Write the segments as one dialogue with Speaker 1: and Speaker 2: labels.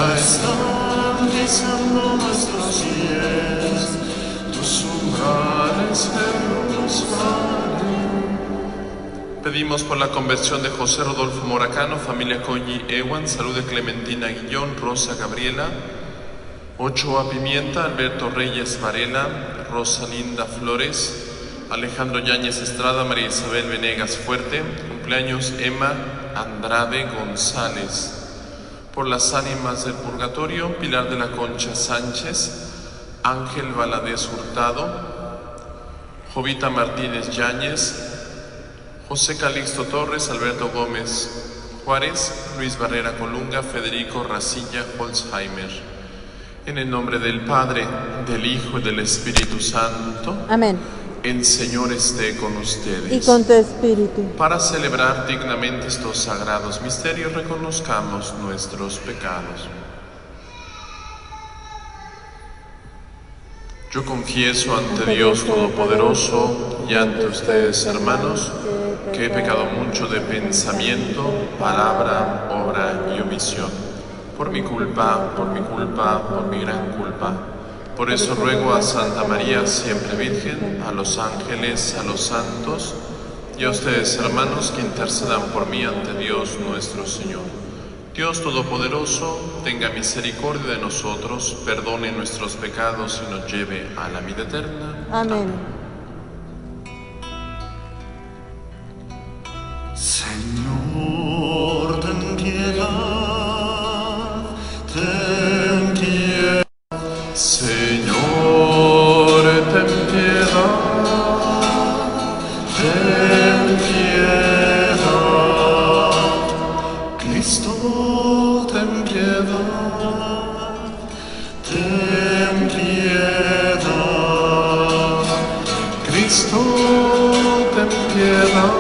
Speaker 1: ya están pisando nuestros pies, tus umbrales, Jerusalén.
Speaker 2: Pedimos por la conversión de José Rodolfo Moracano, familia Coñi Ewan, salud de Clementina Guillón, Rosa Gabriela, Ochoa Pimienta, Alberto Reyes Varela, Rosalinda Flores, Alejandro Yáñez Estrada, María Isabel Venegas Fuerte, cumpleaños Emma Andrade González. Por las ánimas del purgatorio, Pilar de la Concha Sánchez, Ángel Valadez Hurtado, Jovita Martínez Yáñez, José Calixto Torres, Alberto Gómez Juárez, Luis Barrera Colunga, Federico Racilla Holzheimer. En el nombre del Padre, del Hijo y del Espíritu Santo.
Speaker 3: Amén.
Speaker 2: El Señor esté con ustedes.
Speaker 3: Y con tu espíritu.
Speaker 2: Para celebrar dignamente estos sagrados misterios, reconozcamos nuestros pecados. Yo confieso ante Dios Todopoderoso y ante ustedes, hermanos, que he pecado mucho de pensamiento, palabra, obra y omisión. Por mi culpa, por mi gran culpa. Por eso ruego a Santa María, siempre Virgen, a los ángeles, a los santos y a ustedes, hermanos, que intercedan por mí ante Dios nuestro Señor. Dios Todopoderoso, tenga misericordia de nosotros, perdone nuestros pecados y nos lleve a la vida eterna.
Speaker 3: Amén.
Speaker 1: Señor, ten piedad, ten piedad. Señor, ten piedad, ten piedad. Cristo, ten piedad, ten piedad. Cristo, ten piedad.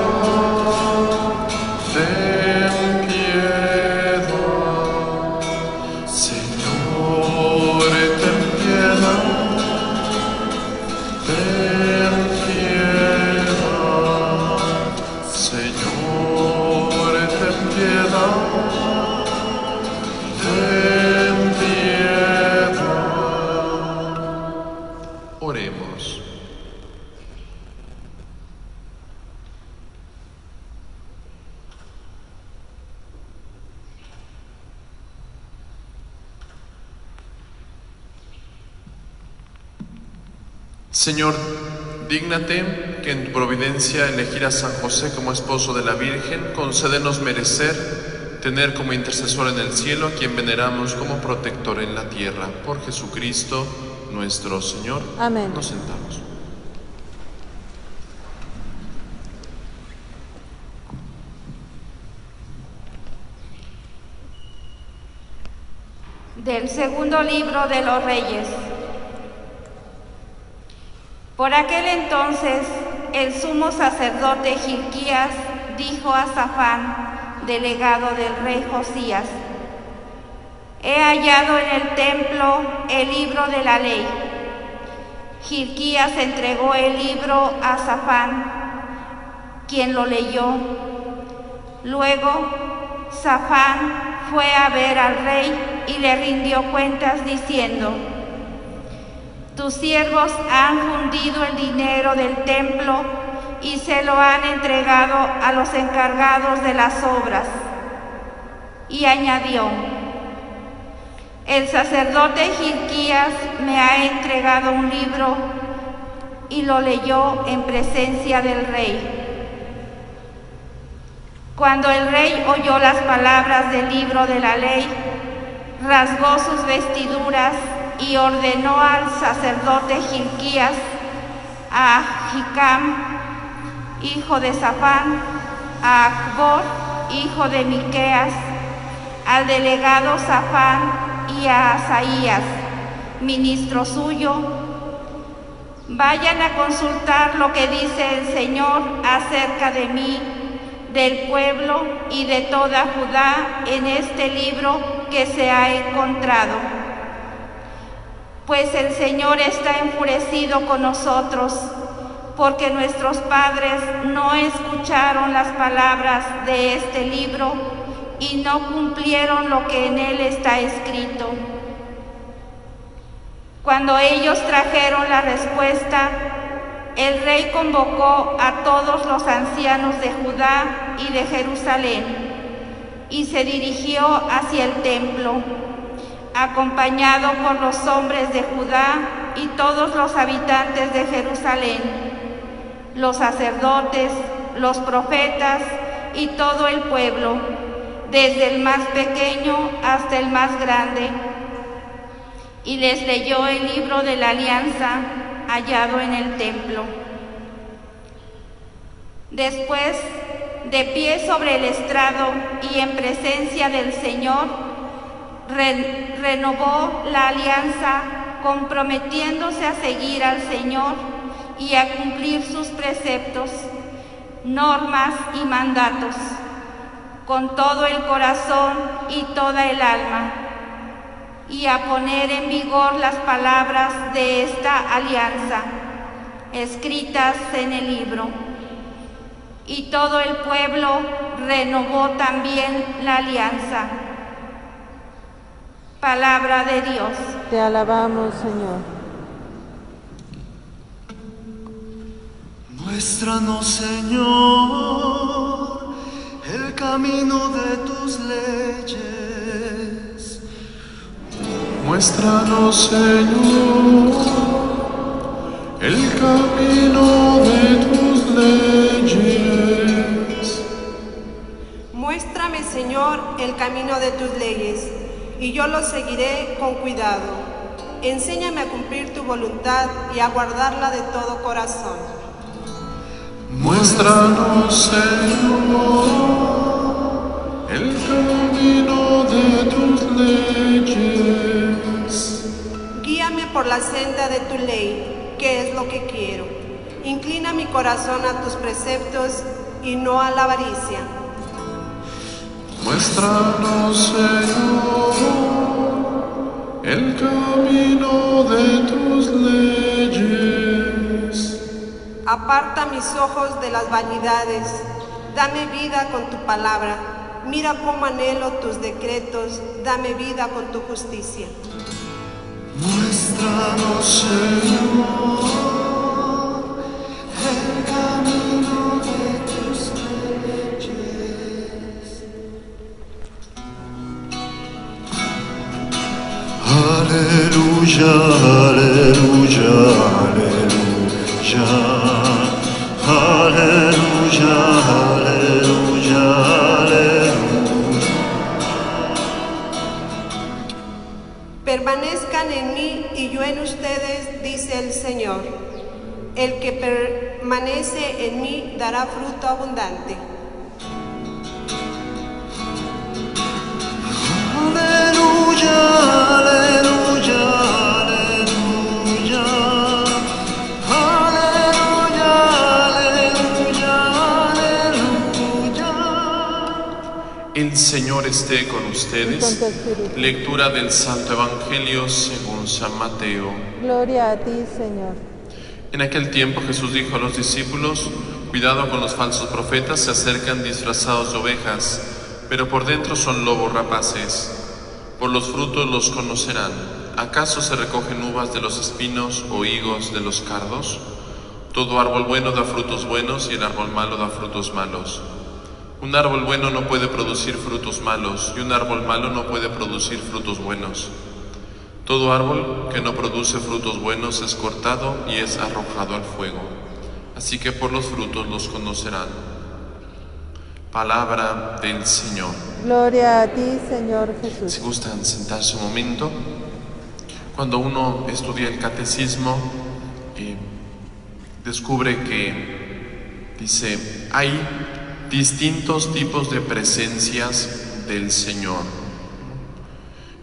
Speaker 2: Oremos. Señor, dígnate que en tu providencia elegir a San José como esposo de la Virgen, concédenos merecer tener como intercesor en el cielo a quien veneramos como protector en la tierra. Por Jesucristo nuestro Señor.
Speaker 3: Amén.
Speaker 2: Nos sentamos.
Speaker 4: Del segundo libro de los Reyes. Por aquel entonces, el sumo sacerdote Gilquías dijo a Safán, delegado del rey Josías: he hallado en el templo el libro de la ley. Gilquías entregó el libro a Safán, quien lo leyó. Luego, Safán fue a ver al rey y le rindió cuentas diciendo: tus siervos han fundido el dinero del templo y se lo han entregado a los encargados de las obras. Y añadió: el sacerdote Gilquías me ha entregado un libro y lo leyó en presencia del rey. Cuando el rey oyó las palabras del libro de la ley, rasgó sus vestiduras y ordenó al sacerdote Gilquías, a Ahicam, hijo de Safán, a Acbor, hijo de Miqueas, al delegado Safán y a Asaías, ministro suyo: vayan a consultar lo que dice el Señor acerca de mí, del pueblo y de toda Judá en este libro que se ha encontrado. Pues el Señor está enfurecido con nosotros, porque nuestros padres no escucharon las palabras de este libro y no cumplieron lo que en él está escrito. Cuando ellos trajeron la respuesta, el rey convocó a todos los ancianos de Judá y de Jerusalén y se dirigió hacia el templo, acompañado por los hombres de Judá y todos los habitantes de Jerusalén, los sacerdotes, los profetas y todo el pueblo, desde el más pequeño hasta el más grande, y les leyó el libro de la alianza hallado en el templo. Después, de pie sobre el estrado y en presencia del Señor, renovó la alianza, comprometiéndose a seguir al Señor y a cumplir sus preceptos, normas y mandatos, con todo el corazón y toda el alma, y a poner en vigor las palabras de esta alianza, escritas en el libro. Y todo el pueblo renovó también la alianza. Palabra de Dios.
Speaker 3: Te alabamos, Señor.
Speaker 1: Muéstranos, Señor, el camino de tus leyes. Muéstranos, Señor, el camino de tus leyes.
Speaker 5: Muéstrame, Señor, el camino de tus leyes, y yo lo seguiré con cuidado. Enséñame a cumplir tu voluntad y a guardarla de todo corazón.
Speaker 1: Muéstranos, Señor, el camino de tus leyes.
Speaker 5: Guíame por la senda de tu ley, que es lo que quiero. Inclina mi corazón a tus preceptos y no a la avaricia.
Speaker 1: Muéstranos, Señor, el camino de tus leyes.
Speaker 5: Aparta mis ojos de las vanidades, dame vida con tu palabra. Mira cómo anhelo tus decretos, dame vida con tu justicia.
Speaker 1: Muéstranos, Señor, el camino de tus leyes. Aleluya, aleluya, aleluya. Aleluya, aleluya, aleluya.
Speaker 5: Permanezcan en mí y yo en ustedes, dice el Señor. El que permanece en mí dará fruto abundante.
Speaker 1: Aleluya, aleluya, aleluya. Aleluya, aleluya, aleluya.
Speaker 2: El Señor esté con ustedes.
Speaker 3: Y con tu espíritu.
Speaker 2: Lectura del Santo Evangelio según San Mateo.
Speaker 3: Gloria a ti, Señor.
Speaker 2: En aquel tiempo Jesús dijo a los discípulos: cuidado con los falsos profetas, se acercan disfrazados de ovejas, pero por dentro son lobos rapaces. Por los frutos los conocerán. ¿Acaso se recogen uvas de los espinos o higos de los cardos? Todo árbol bueno da frutos buenos y el árbol malo da frutos malos. Un árbol bueno no puede producir frutos malos y un árbol malo no puede producir frutos buenos. Todo árbol que no produce frutos buenos es cortado y es arrojado al fuego. Así que por los frutos los conocerán. Palabra del Señor.
Speaker 3: Gloria a ti, Señor Jesús.
Speaker 2: Si gustan sentarse un momento. Cuando uno estudia el catecismo, descubre que dice, hay distintos tipos de presencias del Señor.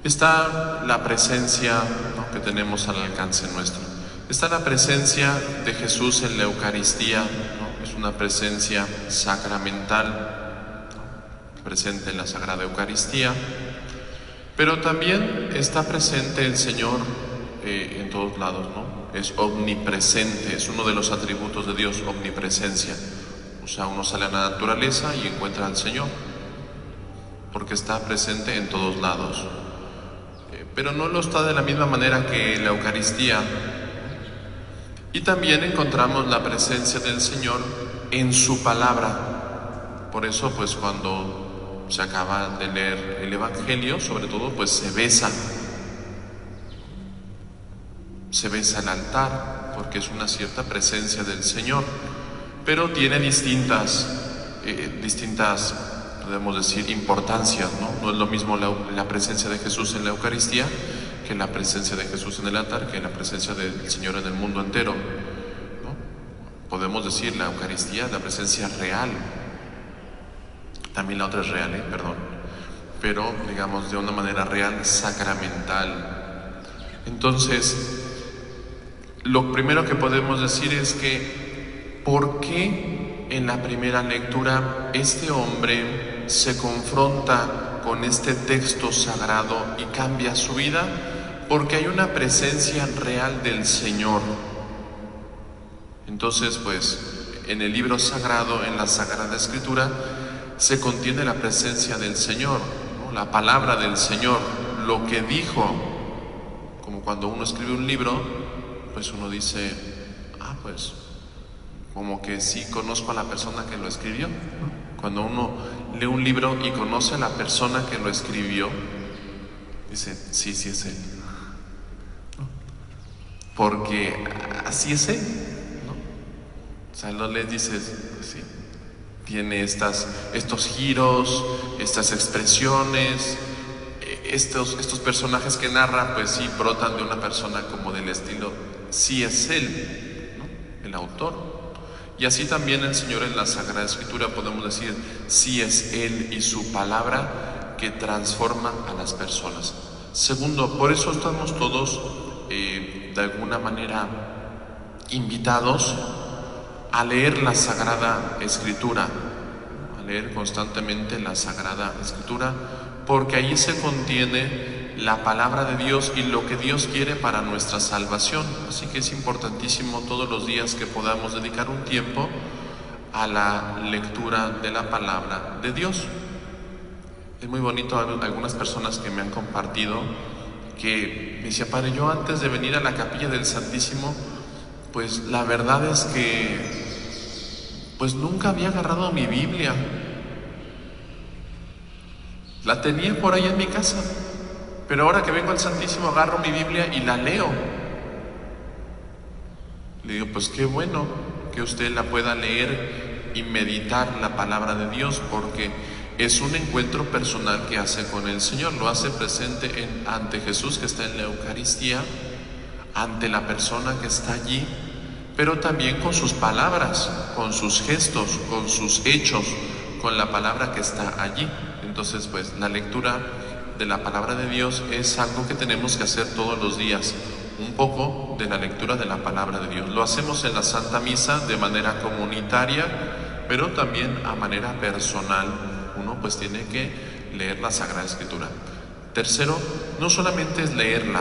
Speaker 2: Está la presencia, ¿no?, que tenemos al alcance nuestro. Está la presencia de Jesús en la Eucaristía, ¿no? Es una presencia sacramental, presente en la Sagrada Eucaristía, pero también está presente el Señor en todos lados, ¿no? Es omnipresente, es uno de los atributos de Dios, omnipresencia. O sea, uno sale a la naturaleza y encuentra al Señor. porque está presente en todos lados. Pero no lo está de la misma manera que la Eucaristía. Y también encontramos la presencia del Señor en su palabra. Por eso, pues cuando se acaba de leer el Evangelio, sobre todo, pues se besa el altar, porque es una cierta presencia del Señor, pero tiene distintas, podemos decir, importancias, ¿no? No es lo mismo la presencia de Jesús en la Eucaristía que la presencia de Jesús en el altar, que la presencia del Señor en el mundo entero, ¿no? Podemos decir la Eucaristía, la presencia real, también la otra es real, perdón, pero digamos de una manera real, sacramental. Entonces, lo primero que podemos decir es que ¿por qué en la primera lectura este hombre se confronta con este texto sagrado y cambia su vida? Porque hay una presencia real del Señor. Entonces, pues, en el libro sagrado, en la Sagrada Escritura, se contiene la presencia del Señor, ¿no? La palabra del Señor, lo que dijo. Como cuando uno escribe un libro, pues uno dice, pues como que sí conozco a la persona que lo escribió, ¿no? Cuando uno lee un libro y conoce a la persona que lo escribió, dice, sí es él, ¿no? Porque así es él, ¿no? O sea, lo lees, dices, pues sí, tiene estos giros, estas expresiones, estos personajes que narra, pues sí brotan de una persona como del estilo, sí es él, ¿no? El autor. Y así también el Señor en la Sagrada Escritura podemos decir, sí es él y su palabra que transforman a las personas. Segundo, por eso estamos todos de alguna manera invitados a leer la Sagrada Escritura, a leer constantemente la Sagrada Escritura, porque ahí se contiene la palabra de Dios y lo que Dios quiere para nuestra salvación. Así que es importantísimo todos los días que podamos dedicar un tiempo a la lectura de la palabra de Dios. Es muy bonito, algunas personas que me han compartido que me decían, padre, yo antes de venir a la capilla del Santísimo, pues la verdad es que pues nunca había agarrado mi Biblia. La tenía por ahí en mi casa, pero ahora que vengo al Santísimo agarro mi Biblia y la leo. Le digo, pues qué bueno que usted la pueda leer y meditar la palabra de Dios, porque es un encuentro personal que hace con el Señor. Lo hace presente ante Jesús que está en la Eucaristía, ante la persona que está allí, pero también con sus palabras, con sus gestos, con sus hechos, con la palabra que está allí. Entonces, pues la lectura de la palabra de Dios es algo que tenemos que hacer todos los días, un poco de la lectura de la palabra de Dios. Lo hacemos en la Santa Misa de manera comunitaria, pero también a manera personal. Uno pues tiene que leer la Sagrada Escritura. Tercero, no solamente es leerla,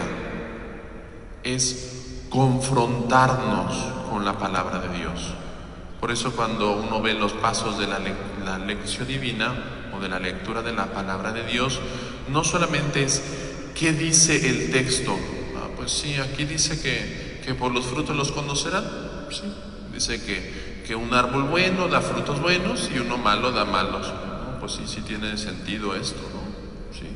Speaker 2: es confrontarnos con la palabra de Dios. Por eso cuando uno ve los pasos de la lección divina o de la lectura de la palabra de Dios, no solamente es ¿qué dice el texto? Pues sí, aquí dice que por los frutos los conocerán. Sí, dice que un árbol bueno da frutos buenos y uno malo da malos. ¿No? Pues sí tiene sentido esto, ¿no? Sí.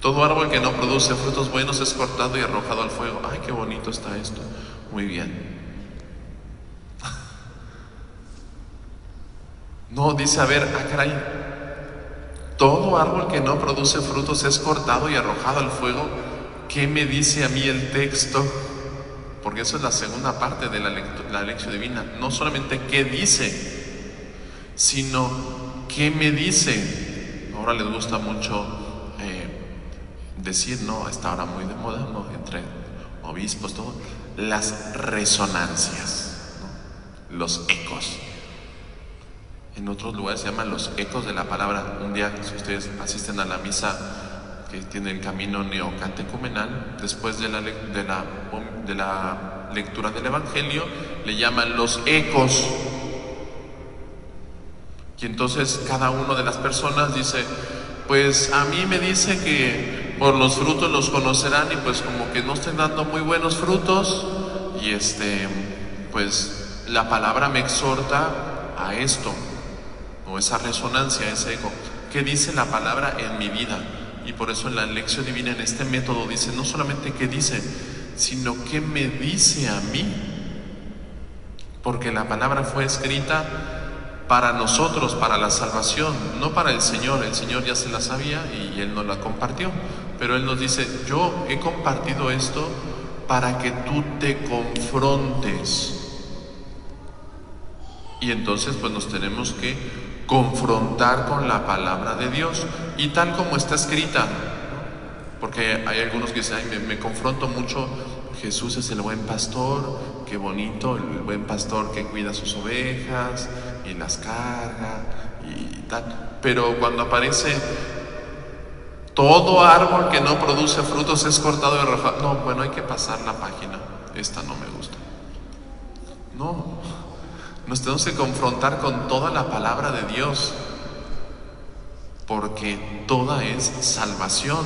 Speaker 2: Todo árbol que no produce frutos buenos es cortado y arrojado al fuego. Ay, qué bonito está esto. Muy bien. No, dice, a ver, caray, todo árbol que no produce frutos es cortado y arrojado al fuego. ¿Qué me dice a mí el texto? Porque eso es la segunda parte de la lección divina. No solamente qué dice, sino qué me dice. Ahora les gusta mucho decir, ¿no? Está ahora muy de moda, ¿no? Entre obispos, todo, las resonancias, ¿no? Los ecos. En otros lugares se llaman los ecos de la palabra. Un día, si ustedes asisten a la misa que tiene el camino neocatecumenal, después de la lectura del Evangelio, le llaman los ecos. Y entonces cada una de las personas dice, pues a mí me dice que por los frutos los conocerán, y pues como que no estén dando muy buenos frutos, y pues la palabra me exhorta a esto, o esa resonancia, ese eco. ¿Qué dice la palabra en mi vida? Y por eso en la lección divina, en este método, dice no solamente qué dice, sino qué me dice a mí, porque la palabra fue escrita para nosotros, para la salvación, no para el Señor. El Señor ya se la sabía y Él nos la compartió, pero Él nos dice, yo he compartido esto para que tú te confrontes. Y entonces pues nos tenemos que confrontar con la palabra de Dios, y tal como está escrita, porque hay algunos que dicen, ay, me confronto mucho, Jesús es el buen pastor, qué bonito, el buen pastor que cuida sus ovejas y las carga y tal, pero cuando aparece todo árbol que no produce frutos es cortado y arrojado, no, bueno, hay que pasar la página, esta no me gusta. No, nos tenemos que confrontar con toda la palabra de Dios, porque toda es salvación.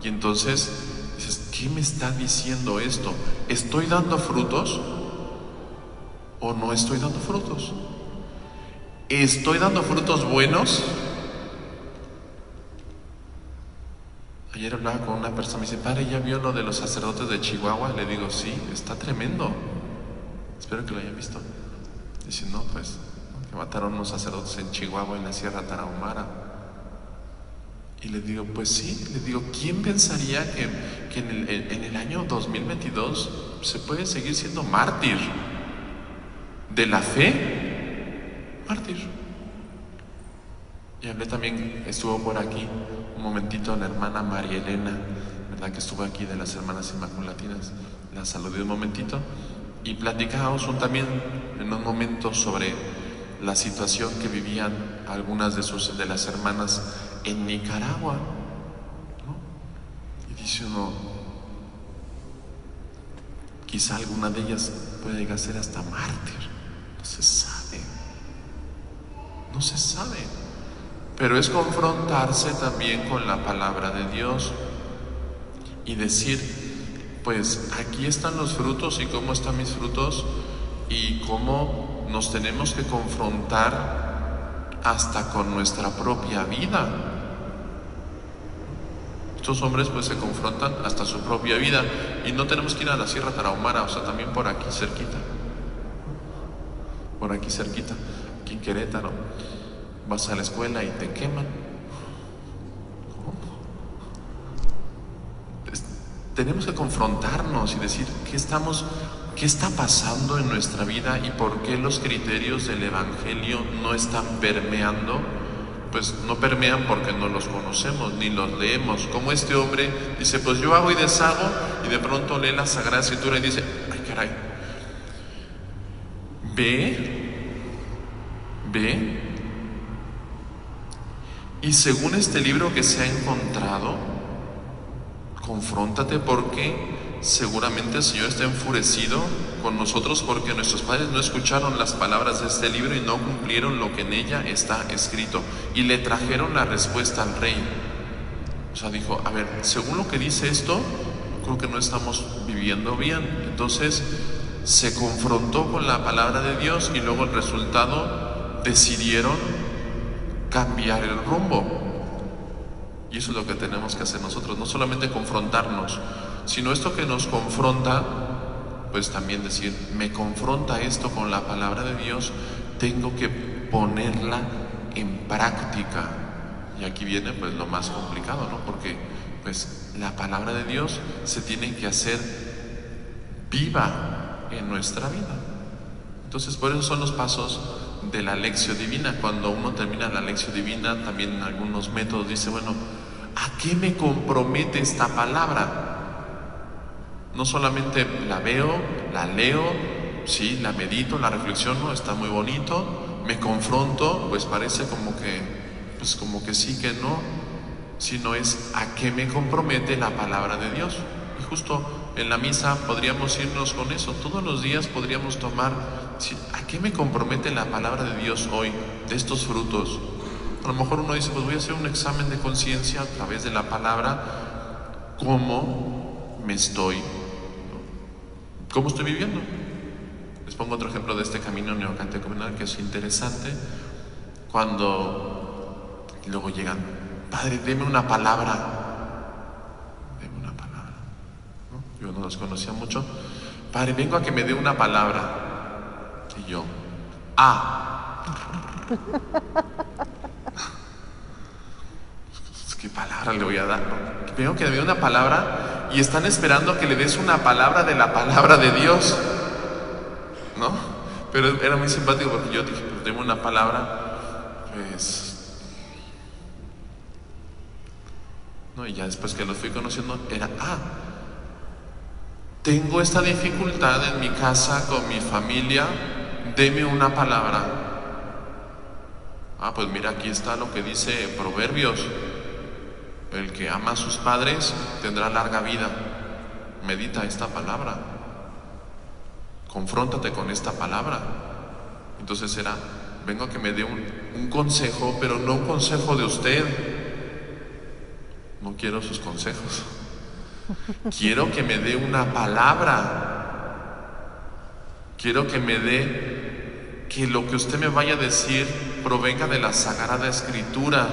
Speaker 2: Y entonces dices, ¿qué me está diciendo esto? ¿Estoy dando frutos o no estoy dando frutos? ¿Estoy dando frutos buenos? Ayer hablaba con una persona, me dice, padre, ¿ya vio lo de los sacerdotes de Chihuahua? Le digo, sí, está tremendo, espero que lo hayan visto. Dice, no, pues, que mataron unos sacerdotes en Chihuahua, en la Sierra Tarahumara. Y le digo, pues sí, le digo, ¿quién pensaría que en el año 2022 se puede seguir siendo mártir de la fe? Mártir. Y hablé también, estuvo por aquí un momentito la hermana María Elena, ¿verdad? Que estuvo aquí, de las hermanas inmaculatinas. La saludé un momentito y platicábamos también en un momento sobre la situación que vivían algunas de las hermanas en Nicaragua, ¿no? Y dice uno, quizá alguna de ellas puede llegar a ser hasta mártir, no se sabe, no se sabe, pero es confrontarse también con la palabra de Dios y decir, pues aquí están los frutos, y cómo están mis frutos, y cómo nos tenemos que confrontar hasta con nuestra propia vida. Estos hombres pues se confrontan hasta su propia vida, y no tenemos que ir a la Sierra Tarahumara, o sea, también por aquí cerquita, aquí en Querétaro, vas a la escuela y te queman. Tenemos que confrontarnos y decir, ¿qué está pasando en nuestra vida y por qué los criterios del Evangelio no están permeando? Pues no permean porque no los conocemos ni los leemos. Como este hombre dice, pues yo hago y deshago, y de pronto lee la Sagrada Escritura y dice, ay caray, ve, y según este libro que se ha encontrado, confróntate, porque seguramente el Señor está enfurecido con nosotros porque nuestros padres no escucharon las palabras de este libro y no cumplieron lo que en ella está escrito, y le trajeron la respuesta al rey. O sea, dijo, a ver, según lo que dice esto, creo que no estamos viviendo bien. Entonces se confrontó con la palabra de Dios, y luego el resultado, decidieron cambiar el rumbo. Y eso es lo que tenemos que hacer nosotros, no solamente confrontarnos, sino esto que nos confronta, pues también decir, me confronta esto con la palabra de Dios, tengo que ponerla en práctica. Y aquí viene pues lo más complicado, ¿no? Porque pues la palabra de Dios se tiene que hacer viva en nuestra vida. Entonces por eso son los pasos de la lección divina. Cuando uno termina la lección divina, también en algunos métodos dice, bueno, ¿a qué me compromete esta palabra? No solamente la veo, la leo, sí, la medito, la reflexiono, está muy bonito, me confronto, pues parece como que sí, que no, sino es a qué me compromete la palabra de Dios. Y justo en la misa podríamos irnos con eso, todos los días podríamos tomar, ¿a qué me compromete la palabra de Dios hoy, de estos frutos? A lo mejor uno dice, pues voy a hacer un examen de conciencia a través de la palabra, ¿cómo me estoy? ¿Cómo estoy viviendo? Les pongo otro ejemplo de este camino neocatecumenal que es interesante. Cuando luego llegan, Padre, deme una palabra. Deme una palabra, ¿no? Yo no los conocía mucho. Padre, vengo a que me dé una palabra. Y yo, ¿qué palabra le voy a dar? ¿No? Vengo que me dé una palabra y están esperando que le des una palabra de la palabra de Dios, ¿no? Pero era muy simpático porque yo dije, pues deme una palabra, pues, no, y ya después que lo fui conociendo era, tengo esta dificultad en mi casa con mi familia, deme una palabra. Pues mira, aquí está lo que dice Proverbios: el que ama a sus padres tendrá larga vida. Medita esta palabra, confróntate con esta palabra. Entonces era, vengo a que me dé un consejo, pero no un consejo de usted. No quiero sus consejos. Quiero que me dé una palabra. Quiero que me dé, que lo que usted me vaya a decir provenga de la Sagrada Escritura,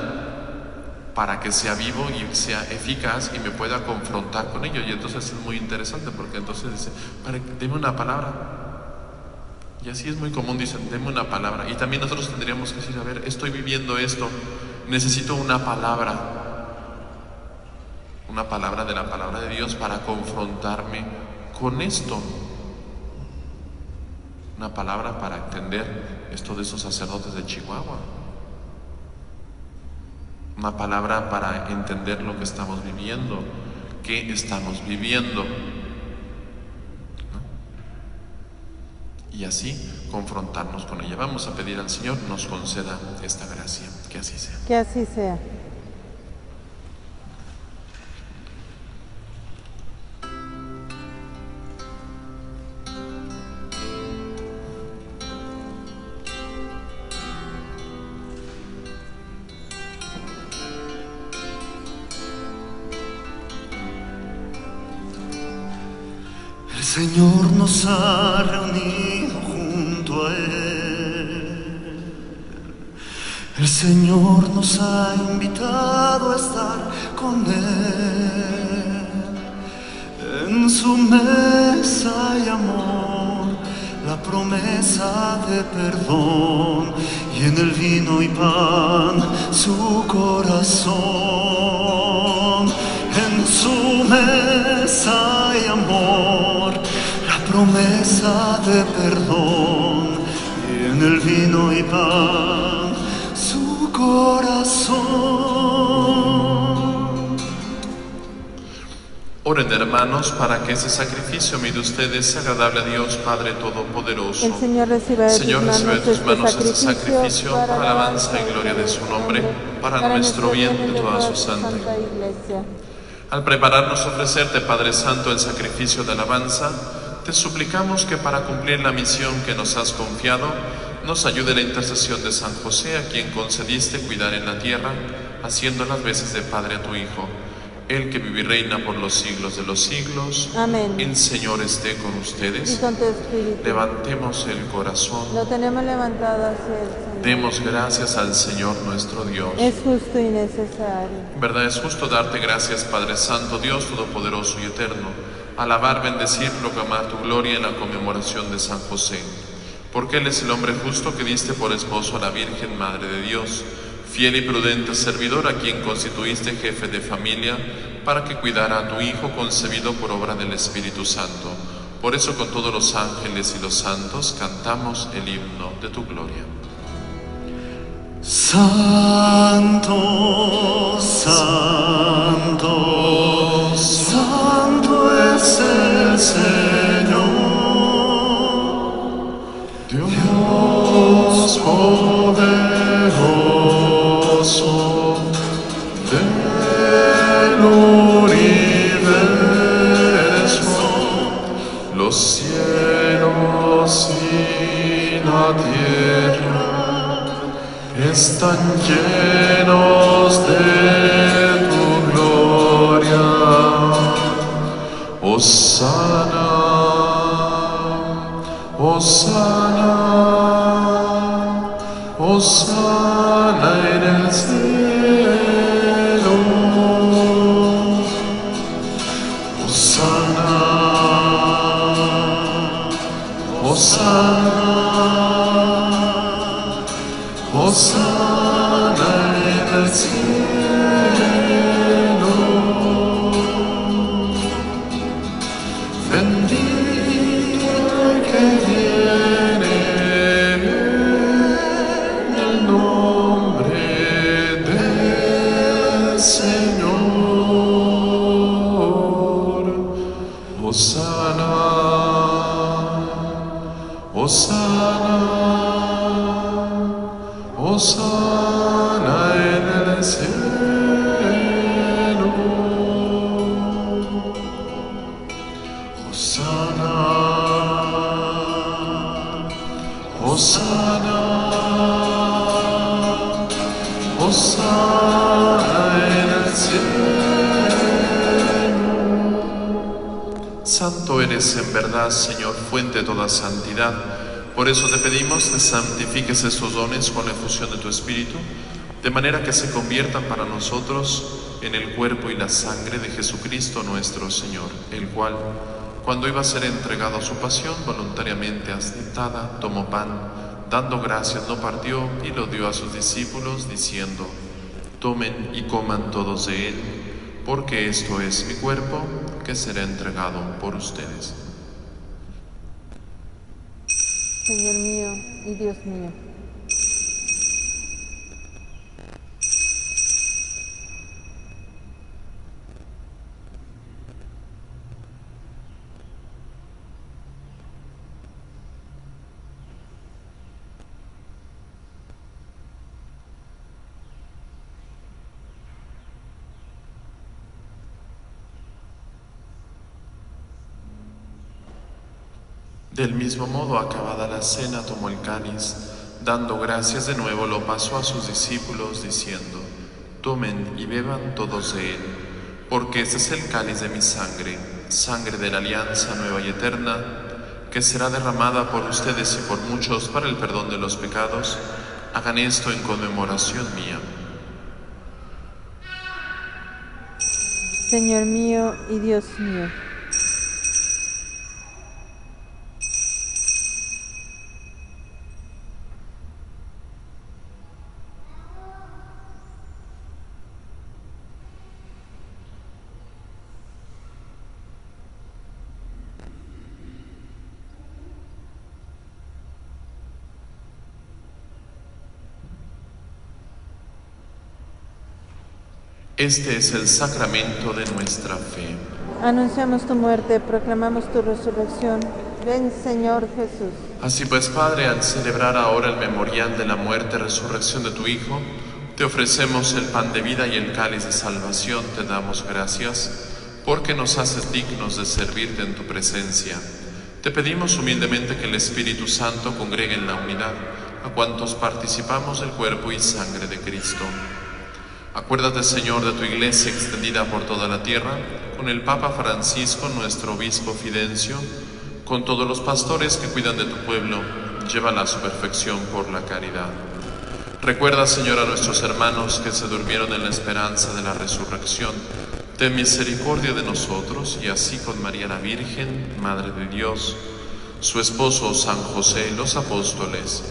Speaker 2: para que sea vivo y sea eficaz y me pueda confrontar con ello. Y entonces es muy interesante porque entonces dice, deme una palabra. Y así es muy común, dicen, deme una palabra. Y también nosotros tendríamos que decir, a ver, estoy viviendo esto, necesito una palabra de la palabra de Dios para confrontarme con esto. Una palabra para entender esto de esos sacerdotes de Chihuahua. Una palabra para entender lo que estamos viviendo, qué estamos viviendo, ¿no? Y así confrontarnos con ella. Vamos a pedir al Señor nos conceda esta gracia, que así sea.
Speaker 3: Que así sea.
Speaker 1: El Señor nos ha reunido junto a Él. El Señor nos ha invitado a estar con Él. En su mesa hay amor, la promesa de perdón, y en el vino y pan su corazón. En su mesa hay amor, la promesa de perdón, y en el vino y pan su corazón.
Speaker 2: Oren, hermanos, para que ese sacrificio mío de ustedes sea agradable a Dios Padre Todopoderoso.
Speaker 3: El Señor recibe de tus manos este sacrificio para alabanza y gloria de su nombre,
Speaker 2: para nuestro bien y de toda su santa
Speaker 3: Iglesia.
Speaker 2: Al prepararnos a ofrecerte, Padre Santo, el sacrificio de alabanza, te suplicamos que para cumplir la misión que nos has confiado, nos ayude la intercesión de San José, a quien concediste cuidar en la tierra, haciendo las veces de Padre a tu Hijo. Él que vive y reina por los siglos de los siglos.
Speaker 3: Amén.
Speaker 2: El Señor esté con ustedes.
Speaker 3: Y con tu espíritu.
Speaker 2: Levantemos el corazón.
Speaker 3: Lo tenemos levantado hacia el Señor.
Speaker 2: Demos gracias al Señor nuestro Dios.
Speaker 3: Es justo y necesario.
Speaker 2: En verdad es justo darte gracias, Padre Santo, Dios Todopoderoso y Eterno, alabar, bendecir, proclamar tu gloria en la conmemoración de San José, porque Él es el hombre justo que diste por esposo a la Virgen Madre de Dios, fiel y prudente servidor, a quien constituiste jefe de familia, para que cuidara a tu Hijo concebido por obra del Espíritu Santo. Por eso con todos los ángeles y los santos cantamos el himno de tu gloria.
Speaker 1: Santo, santo, santo es el Señor, Dios poderoso del universo. Los cielos y la tierra están llenos de tu gloria. Hosana, Hosana, Hosana en el cielo. Hosana, Hosana, Hosana en el cielo. Bendito el que viene en el nombre del Señor. Hosana, Hosana, Hosana en el cielo. Hosana, Hosana, Hosana en el cielo.
Speaker 2: Santo eres en verdad, Señor, fuente de toda santidad. Por eso te pedimos que santifiques estos dones con la efusión de tu Espíritu, de manera que se conviertan para nosotros en el cuerpo y la sangre de Jesucristo nuestro Señor, el cual, cuando iba a ser entregado a su pasión, voluntariamente aceptada, tomó pan, dando gracias, lo partió y lo dio a sus discípulos, diciendo: tomen y coman todos de él, porque esto es mi cuerpo, que será entregado por ustedes.
Speaker 3: Señor mío y Dios mío.
Speaker 2: Del mismo modo, acabada la cena, tomó el cáliz, dando gracias de nuevo, lo pasó a sus discípulos, diciendo: tomen y beban todos de él, porque este es el cáliz de mi sangre, sangre de la alianza nueva y eterna, que será derramada por ustedes y por muchos para el perdón de los pecados. Hagan esto en conmemoración mía.
Speaker 3: Señor mío y Dios mío.
Speaker 2: Este es el sacramento de nuestra fe.
Speaker 3: Anunciamos tu muerte, proclamamos tu resurrección. Ven, Señor Jesús.
Speaker 2: Así pues, Padre, al celebrar ahora el memorial de la muerte y resurrección de tu Hijo, te ofrecemos el pan de vida y el cáliz de salvación. Te damos gracias porque nos haces dignos de servirte en tu presencia. Te pedimos humildemente que el Espíritu Santo congregue en la unidad a cuantos participamos del cuerpo y sangre de Cristo. Acuérdate, Señor, de tu Iglesia extendida por toda la tierra, con el Papa Francisco, nuestro obispo Fidencio, con todos los pastores que cuidan de tu pueblo, llévala a su perfección por la caridad. Recuerda, Señor, a nuestros hermanos que se durmieron en la esperanza de la resurrección. Ten misericordia de nosotros, y así con María la Virgen, Madre de Dios, su esposo San José, los apóstoles,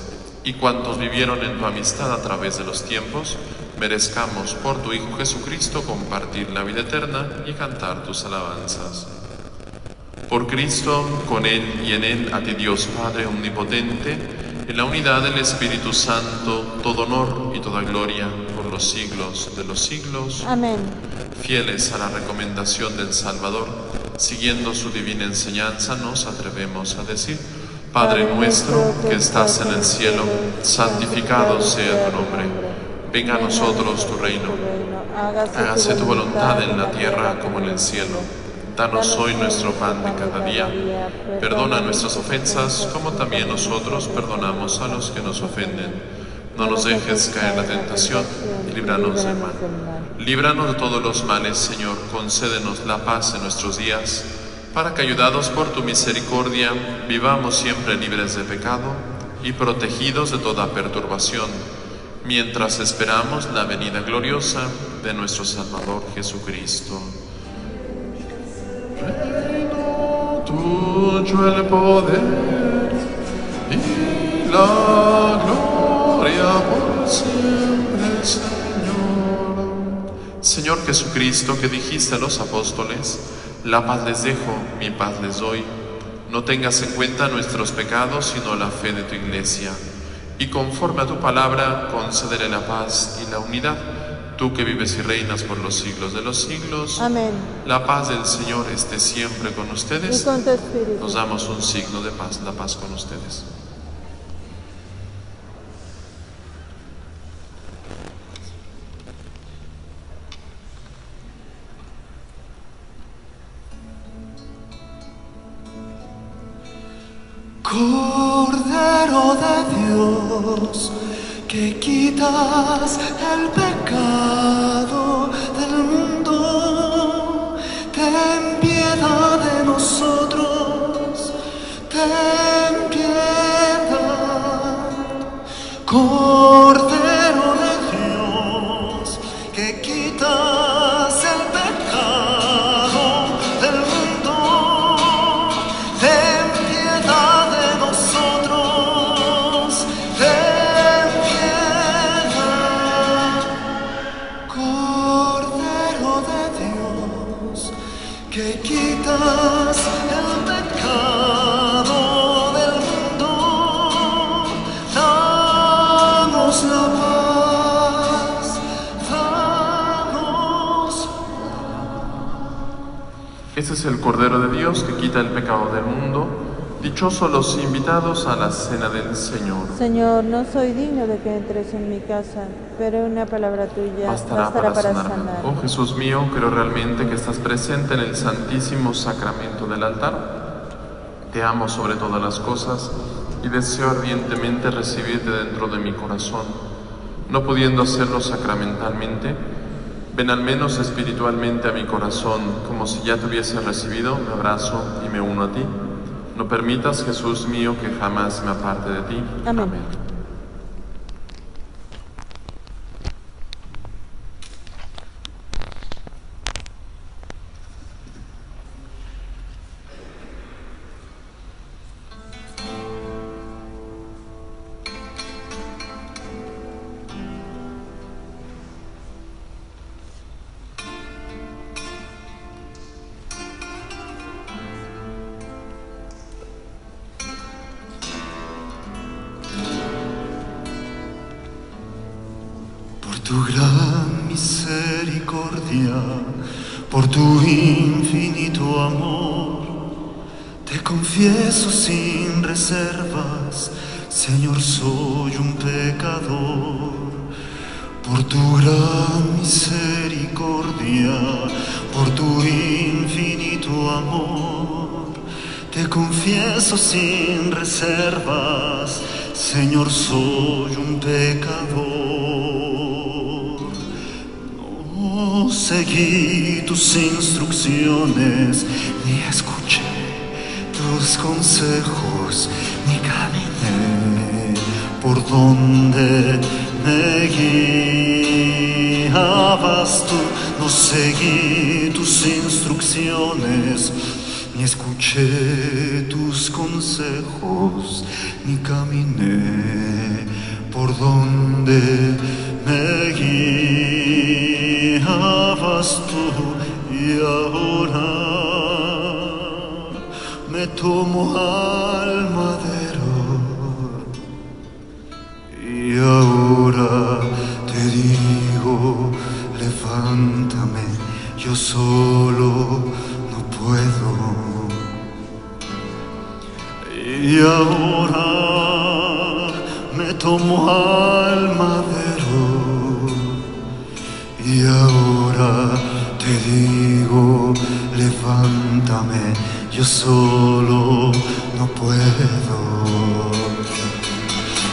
Speaker 2: y cuantos vivieron en tu amistad a través de los tiempos, merezcamos por tu Hijo Jesucristo compartir la vida eterna y cantar tus alabanzas. Por Cristo, con Él y en Él, a ti Dios Padre Omnipotente, en la unidad del Espíritu Santo, todo honor y toda gloria por los siglos de los siglos.
Speaker 3: Amén.
Speaker 2: Fieles a la recomendación del Salvador, siguiendo su divina enseñanza, nos atrevemos a decir: Padre nuestro que estás en el cielo, santificado sea tu nombre. Venga a nosotros tu reino. Hágase tu voluntad en la tierra como en el cielo. Danos hoy nuestro pan de cada día. Perdona nuestras ofensas como también nosotros perdonamos a los que nos ofenden. No nos dejes caer en la tentación y líbranos del mal. Líbranos de todos los males, Señor. Concédenos la paz en nuestros días, para que, ayudados por tu misericordia, vivamos siempre libres de pecado y protegidos de toda perturbación, mientras esperamos la venida gloriosa de nuestro Salvador Jesucristo.
Speaker 1: Reino tuyo el poder y la gloria por siempre, Señor.
Speaker 2: Señor Jesucristo, que dijiste a los apóstoles: la paz les dejo, mi paz les doy. No tengas en cuenta nuestros pecados, sino la fe de tu Iglesia. Y conforme a tu palabra, concédele la paz y la unidad. Tú que vives y reinas por los siglos de los siglos.
Speaker 3: Amén.
Speaker 2: La paz del Señor esté siempre con ustedes.
Speaker 3: Y con tu espíritu.
Speaker 2: Nos damos un signo de paz, la paz con ustedes.
Speaker 6: Cordero de Dios, que quitas el pecado del mundo, ten piedad de nosotros, ten piedad. Cordero de Dios, que quitas el pecado del mundo, ten piedad de nosotros, ten piedad. Cordero de Dios, que quitas el pecado del mundo, danos la paz, danos.
Speaker 2: Este es el Cordero de Dios que quita el pecado del mundo. Dichosos los invitados a la cena del Señor.
Speaker 3: Señor, no soy digno de que entres en mi casa, pero una palabra tuya
Speaker 2: Bastará para sanarme. Oh Jesús mío, creo realmente que estás presente en el santísimo sacramento del altar. Te amo sobre todas las cosas y deseo ardientemente recibirte dentro de mi corazón. No pudiendo hacerlo sacramentalmente, ven al menos espiritualmente a mi corazón, como si ya te hubiese recibido. Me abrazo y me uno a ti. No permitas, Jesús mío, que jamás me aparte de ti.
Speaker 3: Amén.
Speaker 2: Amén.
Speaker 6: Tu gran misericordia, por tu infinito amor, te confieso sin reservas, Señor, soy un pecador. Por tu gran misericordia, por tu infinito amor, te confieso sin reservas, Señor, soy un pecador. No seguí tus instrucciones, ni escuché tus consejos, ni caminé por donde me guiabas tú. No seguí tus instrucciones, ni escuché tus consejos, ni caminé por donde me guiabas tú. Y ahora me tomo al madero, y ahora te digo, levántame, yo solo no puedo. Y ahora me tomo al madero, y ahora te digo, levántame, yo solo no puedo.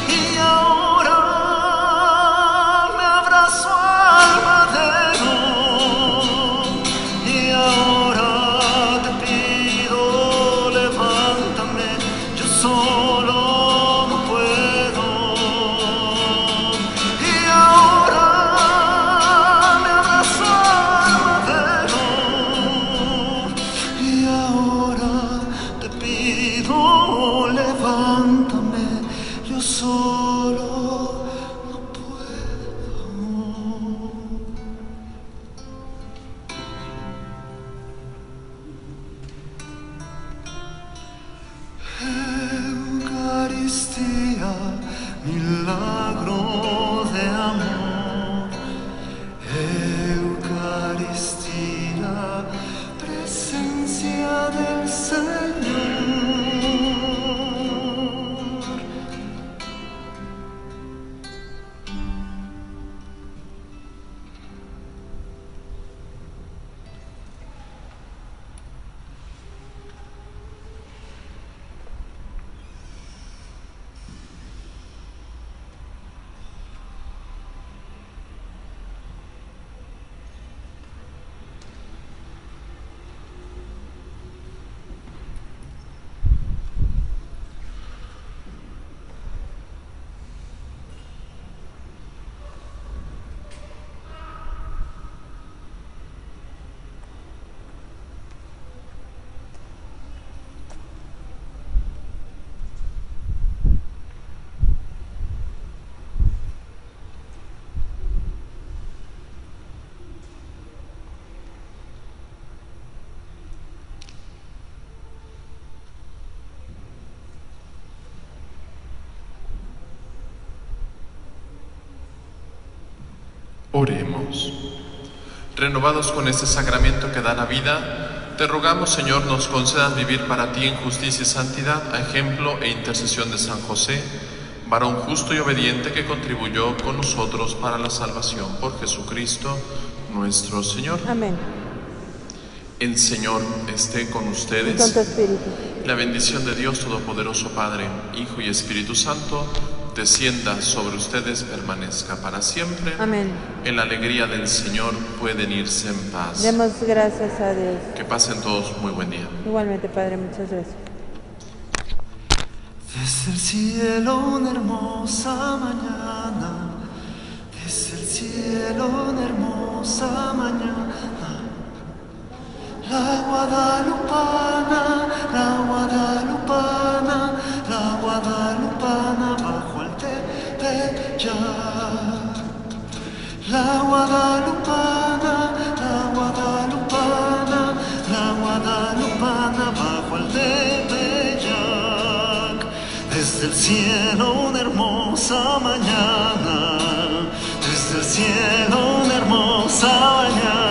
Speaker 6: Y ahora solo no puedo. Eucaristía, milagro de amor. Eucaristía, presencia del Señor.
Speaker 2: Oremos. Renovados con este sacramento que da la vida, te rogamos, Señor, nos concedas vivir para ti en justicia y santidad, a ejemplo e intercesión de San José, varón justo y obediente que contribuyó con nosotros para la salvación por Jesucristo nuestro Señor.
Speaker 3: Amén.
Speaker 2: El Señor esté con ustedes.
Speaker 3: Y con tu espíritu.
Speaker 2: La bendición de Dios Todopoderoso, Padre, Hijo y Espíritu Santo, descienda sobre ustedes, permanezca para siempre.
Speaker 3: Amén.
Speaker 2: En la alegría del Señor pueden irse en paz.
Speaker 3: Demos gracias a Dios.
Speaker 2: Que pasen todos muy buen día.
Speaker 3: Igualmente, Padre, muchas gracias.
Speaker 6: Desde el cielo una hermosa mañana, desde el cielo una hermosa mañana, la guadalupana, la guadalupana, la guadalupana bajo el tepeyac. La guadalupana, la guadalupana, la guadalupana bajo el tepeyac. Desde el cielo una hermosa mañana, desde el cielo una hermosa mañana.